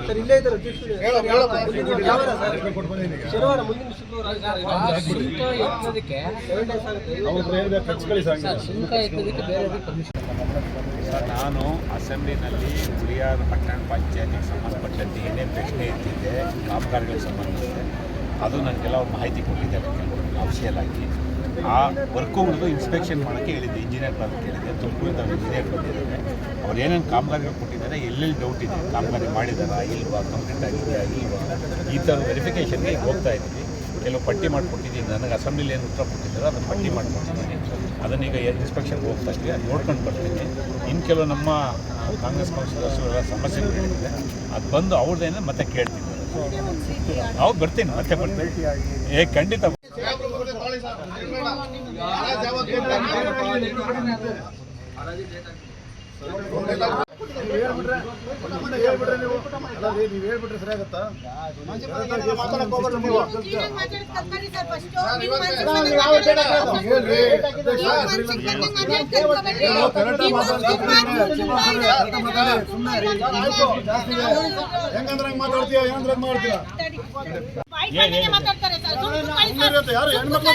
Sir ಇಲ್ಲೇ ಇದ್ದಾರೆ ಶನಿವಾರ ಮುಂದಿನ ಶುಲ್ಕ ಎತ್ತೋದಕ್ಕೆ ಬೇರೆ ಪರ್ಮಿಷನ್. ಸರ್, ನಾನು ಅಸೆಂಬ್ಲಿನಲ್ಲಿ ಹುರಿಯಾರ ಪಟ್ಟಣ ಪಂಚಾಯತಿಗೆ ಸಂಬಂಧಪಟ್ಟಂತೆ ಏನೇನು ಪ್ರಶ್ನೆ ಇರ್ತಿದೆ ಕಾಮಗಾರಿಗಳಿಗೆ ಸಂಬಂಧಿಸಿದೆ ಅದು ನನಗೆಲ್ಲ ಮಾಹಿತಿ ಕೊಟ್ಟಿದ್ದಾರೆ ಅಫಿಷಿಯಲ್ ಆಗಿ. ಆ ವರ್ಕ್ಗಳು ಇನ್ಸ್ಪೆಕ್ಷನ್ ಮಾಡೋಕ್ಕೆ ಹೇಳಿದ್ದೆ, ಇಂಜಿನಿಯರ್ ಬರೋಕ್ಕೆ ಹೇಳಿದ್ದೆ. ತುಮಕೂರಿಂದ ಅವ್ರು ಇಂಜಿನಿಯರ್ ಬಂದಿದ್ದಾರೆ. ಅವ್ರು ಏನೇನು ಕಾಮಗಾರಿಗಳು ಕೊಟ್ಟಿದ್ದಾರೆ, ಎಲ್ಲೆಲ್ಲಿ ಡೌಟ್ ಇದೆ, ಕಾಮಗಾರಿ ಮಾಡಿದಾರಾ ಇಲ್ವಾ, ಕಂಪ್ಲೀಟ್ ಆಗಿದೆಯಾ ಇಲ್ವಾ, ಈ ಥರ ವೆರಿಫಿಕೇಷನ್ಗೆ ಹೋಗ್ತಾ ಇದ್ದೀವಿ. ಕೆಲವು ಪಟ್ಟಿ ಮಾಡಿಕೊಟ್ಟಿದ್ದೀನಿ, ನನಗೆ ಅಸೆಂಬ್ಲಿಲಿ ಏನು ಉತ್ತರ ಕೊಟ್ಟಿದ್ದಾರೆ ಅದನ್ನು ಪಟ್ಟಿ ಮಾಡಿಕೊಟ್ಟಿದ್ದೀನಿ. ಅದನ್ನೀಗ ಇನ್ಸ್ಪೆಕ್ಷನ್ಗೆ ಹೋಗ್ತಾ ಇದ್ವಿ, ಅದು ನೋಡ್ಕೊಂಡು ಬರ್ತೀನಿ. ಇನ್ನು ಕೆಲವು ನಮ್ಮ ಕಾಂಗ್ರೆಸ್ ಕೌನ್ಸಿಲರ್ಸು ಎಲ್ಲ ಸಮಸ್ಯೆಗಳಿದೆ, ಅದು ಬಂದು ಅವ್ರದ್ದೇನೆ ಮತ್ತೆ ಕೇಳ್ತೀನಿ. ಅವ್ರು ಬರ್ತೀನಿ, ಮತ್ತೆ ಬರ್ತೀನಿ. ಖಂಡಿತ. ನೀವು ಹೇಳ್ಬಿಟ್ರೆ ಸರಿ ಆಗುತ್ತಾ? ಹೆಂಗಂದ್ರೆ ಹಂಗೆ ಮಾತಾಡ್ತೀಯ, ಏನಂದ್ರೆ ಮಾಡ್ತೀಯ? ಯಾರು ಹೆಣ್ಮಕ್ಳು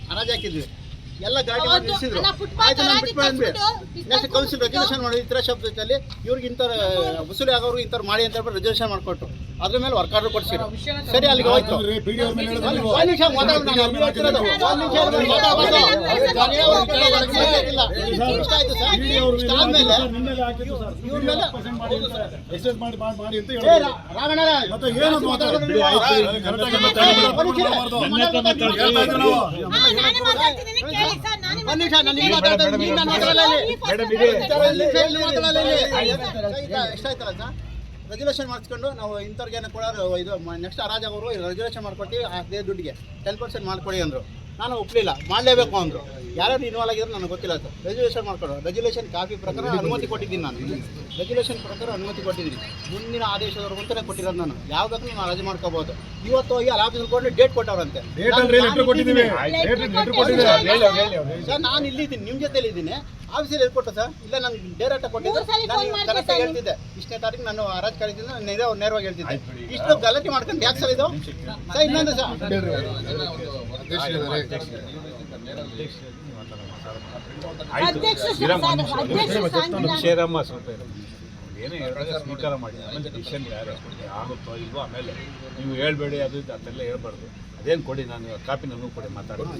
ಹರಾಜ್ ಹಾಕಿದ್ವಿ, ಎಲ್ಲ ಗಾಡಿ ನಿಲ್ಲಿಸಿದ್ರು. ಆಯ್ತು, ನಾನು ಬಿಟ್ಬಿಟ್ಟು ನೆಕ್ಸ್ಟ್ ಕೌನ್ಸಿಲ್ ರೆಗ್ಯುಲೇಷನ್ ಮಾಡಿ ಇತರ ಶಬ್ದದಲ್ಲಿ ಇವ್ರಿಗೆ ಇಂಥ ವಸೂಲಿ ಆಗೋರು ಇಂಥವ್ರು ಮಾಡಿ ಅಂತ ಹೇಳ್ಬಿಟ್ಟು ರೆಗ್ಯುಲೇಷನ್ ಮಾಡಿಕೊಟ್ಟು ಅದ್ರ ಮೇಲೆ ವರ್ಕ್ ಆರ್ಡರ್ ಕೊಡ್ಸಿದ್ರು. ಸರಿ, ಅಲ್ಲಿಗೆ ಹೋಯ್ತು. ರೆಗ್ಯುಲೇಷನ್ ಮಾಡಿಸ್ಕೊಂಡು ನಾವು ಇಂಥವ್ರಿಗೆ ಕೊಡೋರು. ಇದು ನೆಕ್ಸ್ಟ್ ಹರಾಜಾಗೋರು ರೆಗ್ಯುಲೇಷನ್ ಮಾಡ್ಕೊಟ್ಟು ಅದೇ ದುಡ್ಡಿಗೆ 10% ಮಾಡ್ಕೊಡಿ ಅಂದರು. ನಾನು ಒಪ್ಪಲಿಲ್ಲ, ಮಾಡಲೇಬೇಕು ಅಂದರು. ಯಾರ್ಯಾರು ಇನ್ವಾಲ್ವ್ ಆಗಿದ್ರು ನನಗೆ ಗೊತ್ತಿಲ್ಲ. ಅದು ರೆಗ್ಯುಲೇಷನ್ ಮಾಡ್ಕೊಂಡು ರೆಗ್ಯುಲೇಷನ್ ಕಾಪಿ ಪ್ರಕಾರ ಅನುಮತಿ ಕೊಟ್ಟಿದ್ದೀನಿ. ನಾನು ರೆಗ್ಯುಲೇಷನ್ ಪ್ರಕಾರ ಅನುಮತಿ ಕೊಟ್ಟಿದ್ದೀನಿ. ಮುಂದಿನ ಆದೇಶದವರೆಗೂ ಅಂತಲೇ ಕೊಟ್ಟಿರೋದು. ನಾನು ಯಾವುದಕ್ಕೂ ನಾನು ರಜೆ ಮಾಡ್ಕೋಬೋದು. ಇವತ್ತು ಹೋಗಿ ಅಲ್ಲಿ ಆಫೀಸಲ್ಲಿ ಕೊಟ್ಟು ಡೇಟ್ ಕೊಟ್ಟವ್ರಂತೆ. ಸರ್, ನಾನು ಇಲ್ಲಿದ್ದೀನಿ, ನಿಮ್ಮ ಜೊತೆಲಿ ಇದ್ದೀನಿ. ಆಫೀಸಲ್ಲಿ ಹೇಳ್ಕೊಟ್ಟು ಸರ್, ಇಲ್ಲ ನಾನು ಡೈರೆಕ್ಟಾಗಿ ಕೊಟ್ಟಿದ್ದೆ. ನಾನು ಕರೆಕ್ಟಾಗಿ ಹೇಳ್ತಿದ್ದೆ, ಇಷ್ಟನೇ ತಾರೀಕು ನಾನು ಹರಾಜು ಕರೀತಿದ್ದೆ, ನಾನು ನೇರವಾಗಿ ಹೇಳ್ತಿದ್ದೆ. ಇಷ್ಟು ಗಲಾಟೆ ಮಾಡ್ಕೊಂಡು ಯಾಕೆ ಸರ್ ಇದು? ಸರ್, ಇನ್ನೊಂದು ಸರ್ ಶೇರಮ್ಮ ಸ್ವಲ್ಪ ಏನೇ ಹೇಳಿದ್ರೆ ಸ್ವೀಕಾರ ಮಾಡಿ, ಆಮೇಲೆ ಡಿಸಿಷನ್ ಯಾರು ಆಗುತ್ತೋ ಇಲ್ವೋ ಆಮೇಲೆ ನೀವು ಹೇಳ್ಬೇಡಿ, ಅದು ಅದೆಲ್ಲ ಹೇಳ್ಬಾರ್ದು. ಅದೇನು ಕೊಡಿ, ನಾನು ಕಾಪಿ ನನಗೂ ಕೊಡಿ, ಮಾತಾಡೋದು.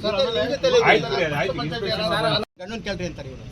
ಗಂಡನ ಕೇಳ್ರಿ ಅಂತಾರೆ ಇವರು.